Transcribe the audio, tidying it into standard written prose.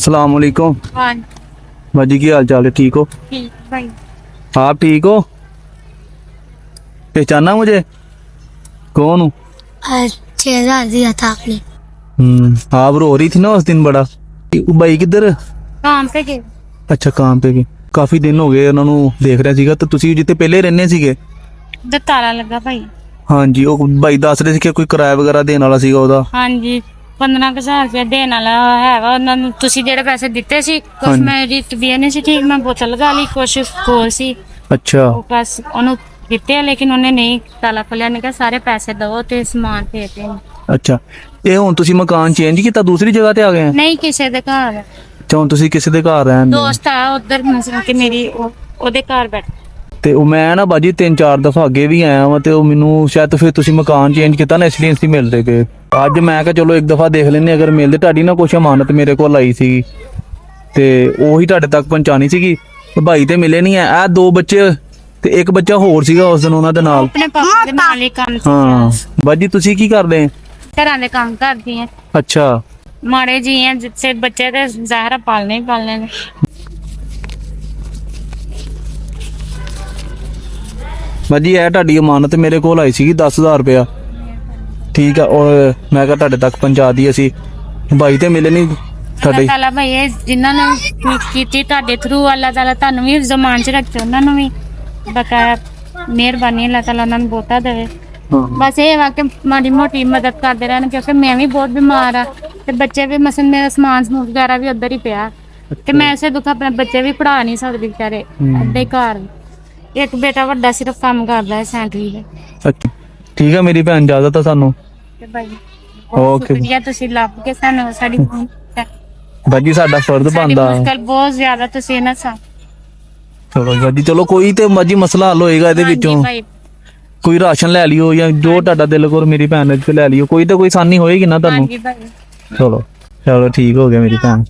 अस्सलाम वालेकुम। हाँ बाजी की हाल चाल है, ठीक हो? ठीक भाई। आप ठीक हो? पहचाना मुझे? कौन हूँ? 6,000 दिया था आपने। आप रो रही थी ना उस दिन बड़ा। भाई किधर? काम पे गए। ਅੱਛਾ ਕੰਮ ਤੇ ਗਏ। ਕਾਫੀ ਦਿਨ ਹੋ ਗਏ ਉਹਨਾਂ ਨੂੰ ਦੇਖ ਰਿਹਾ ਸੀਗਾ। ਤਾਂ ਤੁਸੀਂ ਜਿੱਥੇ ਪਹਿਲੇ ਰਹਿੰਦੇ ਸੀਗੇ? उधर ताला लगा भाई। ਹਾਂਜੀ ਉਹ ਭਾਈ ਦੱਸ ਰਹੇ ਸੀ ਕਿ ਕੋਈ ਕਿਰਾਇਆ ਵਗੈਰਾ ਦੇਣ ਵਾਲਾ ਸੀਗਾ ਉਹਦਾ। ਹਾਂਜੀ 15,000 ਰੁਪਇਆ ਦੇਣ ਵਾਲਾ ਹੈਗਾ ਉਹਨਾਂ ਨੂੰ। ਤੁਸੀਂ ਜਿਹੜੇ ਪੈਸੇ ਦਿੱਤੇ ਸੀ ਕੁਛ ਹਾਂਜੀ। ਮੇਰੀ ਤਬੀਅਤ ਨਹੀਂ ਸੀ ਠੀਕ, ਮੈਂ ਬੋਤਲ ਲਗਾ ਲਈ, ਕੁਛ ਕੋਲ ਸੀ ਅੱਛਾ ਉਹ ਬਸ ਉਹਨੂੰ ਦਿੱਤੇ ਆ, ਲੇਕਿਨ ਉਹਨੇ ਨਹੀਂ ਤਾਲਾ ਖੋਲਿਆ। ਨੇ ਕਿਹਾ ਸਾਰੇ ਪੈਸੇ ਦਵੋ ਤੇ ਸਮਾਨ ਦੇ ਦੇ। ਅੱਛਾ ਇਹ ਹੁਣ ਤੁਸੀਂ ਮਕਾਨ ਚੇਂਜ ਕੀਤਾ, ਦੂਸਰੀ ਜਗ੍ਹਾ ਤੇ ਆ ਗਏ ਆ? ਨਹੀਂ ਕਿਸੇ ਦੇ ਘਰ ਅੱਛਾ ਹੁਣ ਤੁਸੀਂ ਕਿਸੇ ਦੇ ਘਰ ਰਹਿੰਦੇ ਹੋ? ਦੋਸਤ ਆ ਉਧਰ, ਮਤਲਬ ਕਿ ਮੇਰੀ ਉਹਦੇ ਘਰ ਬੈਠ। ਤੇ ਉਹ ਮੈਂ ਨਾ ਬਾਜੀ 3-4 ਦਫਾ ਅੱਗੇ ਵੀ ਆਇਆ ਵਾਂ ਤੇ ਉਹ ਮੈਨੂੰ ਸ਼ਾਇਦ ਫਿਰ ਤੁਸੀਂ ਮਕਾਨ ਚੇਂਜ ਕੀਤਾ ਨਾ ਇਸ ਲਈ ਅਸੀਂ ਮਿਲਦੇ ਗਏ। ਅੱਜ ਮੈਂ ਕਿਹਾ ਚਲੋ ਇੱਕ ਦਫਾ ਦੇਖ ਲੈਂਦੇ ਅਗਰ ਮਿਲਦੇ। ਤੁਹਾਡੀ ਨਾ ਕੁਛ ਅਮਾਨਤ ਮੇਰੇ ਕੋਲ ਆਈ ਸੀ ਤੇ ਉਹੀ ਤੁਹਾਡੇ ਤੱਕ ਪਹੁੰਚਾਣੀ ਸੀਗੀ। ਭਾਈ ਤੇ ਮਿਲੇ ਨਹੀਂ ਆ। ਇਹ 2 ਬੱਚੇ ਤੇ ਇੱਕ ਬੱਚਾ ਹੋਰ ਸੀਗਾ ਉਸ ਦਿਨ ਉਹਨਾਂ ਦੇ ਨਾਲ। ਆਪਣੇ ਪਾਪਾ ਦੇ ਨਾਲ ਹੀ ਕੰਮ ਸੀ। ਹਾਂ ਬਾਜੀ ਤੁਸੀਂ ਕੀ ਕਰਦੇ? ਘਰਾਂ ਦੇ ਕੰਮ ਕਰਦੀ ਆ। ਅੱਛਾ ਮਾੜੇ ਜੀ ਆ ਜਿੱਥੇ ਬੱਚੇ ਤੇ ਜ਼ਾਹਰਾ ਪਾਲਣੇ ਹੀ ਪਾਲਣੇ ਨੇ। ਬਾਜੀ ਇਹ ਤੁਹਾਡੀ ਅਮਾਨਤ ਮੇਰੇ ਕੋਲ ਆਈ ਸੀਗੀ 10,000 ਰੁਪਇਆ, ਠੀਕ ਆ। ਔਰ ਮੈਂ ਕਿਹਾ ਤੁਹਾਡੇ ਤੱਕ ਪਹੁੰਚਾ ਦੀ ਅਸੀਂ। ਭਾਈ ਤੇ ਮਿਲੇ ਨਹੀਂ ਅੱਲਾਹ ਤੁਹਾਡੇ। ਤਾਲਾ ਭਾਈ ਇਹ ਜਿਨ੍ਹਾਂ ਨੇ ਠੀਕ ਕੀਤੀ ਤੁਹਾਡੇ ਥਰੂ, ਅੱਲਾਹ ਤਾਲਾ ਤੁਹਾਨੂੰ ਵੀ ਜ਼ਮਾਨ 'ਚ ਰੱਖੇ, ਉਹਨਾਂ ਨੂੰ ਵੀ ਬਕਾਇਆ ਮਿਹਰਬਾਨੀ ਅੱਲਾਹ ਤਾਲਾ ਉਹਨਾਂ ਨੂੰ ਬਹੁਤਾ ਦੇਵੇ। ਬਸ ਇਹ ਵਾ ਕਿ ਮਾੜੀ ਮੋਟੀ ਮਦਦ ਕਰਦੇ ਰਹਿਣ, ਕਿਉਂਕਿ ਮੈਂ ਵੀ ਬਹੁਤ ਬਿਮਾਰ ਆ ਤੇ ਬੱਚੇ ਵੀ ਮਸਲ ਮੇਰਾ ਸਮਾਨ ਸਮੂਨ ਵਗੈਰਾ ਵੀ ਉੱਧਰ ਹੀ ਪਿਆ ਤੇ ਮੈਂ ਇਸੇ ਦੁੱਖ ਆਪਣੇ ਬੱਚੇ ਵੀ ਪੜ੍ਹਾ ਨਹੀਂ ਸਕਦੀ ਵਿਚਾਰੇ ਅੱਧੇ ਘਰ। ਇੱਕ ਬੇਟਾ ਵੱਡਾ ਸਿਰਫ ਕੰਮ ਕਰਦਾ ਹੈ ਸੈਂਟਰੀ ਦੇ। ਅੱਛਾ ਠੀਕ ਆ ਮੇਰੀ ਭੈਣ, ਇਜਾਜ਼ਤ ਆ ਸਾਨੂੰ। ਤੇ ਭਾਈ ਓਕੇ ਸ਼ੁਕਰੀਆ, ਤੁਸੀਂ ਲੱਭ ਕੇ ਸਾਨੂੰ ਸਾਡੀ ਬਾਜੀ ਸਾਡਾ ਫਰਜ਼ ਬਣਦਾ। ਮੁਸ਼ਕਲ ਬਹੁਤ ਜ਼ਿਆਦਾ ਤੁਸੀਂ ਇਹਨਾਂ ਸਾ ਚਲੋ ਬਾਜੀ ਚਲੋ ਕੋਈ ਤੇ ਬਾਜੀ ਮਸਲਾ ਹੱਲ ਹੋਏਗਾ ਇਹਦੇ ਵਿੱਚੋਂ। ਭਾਈ ਕੋਈ ਰਾਸ਼ਨ ਲੈ ਲਿਓ ਜਾਂ ਜੋ ਤੁਹਾਡਾ ਦਿਲ ਕਰ ਮੇਰੀ ਭੈਣ ਨੇ ਲੈ ਲਿਓ। ਕੋਈ ਤਾਂ ਕੋਈ ਆਸਾਨੀ ਹੋਏਗੀ ਨਾ ਤੁਹਾਨੂੰ। ਹਾਂਜੀ ਭਾਈ। ਚਲੋ ਚਲੋ ਠੀਕ ਹੋ ਗਿਆ ਮੇਰੀ ਭੈਣ।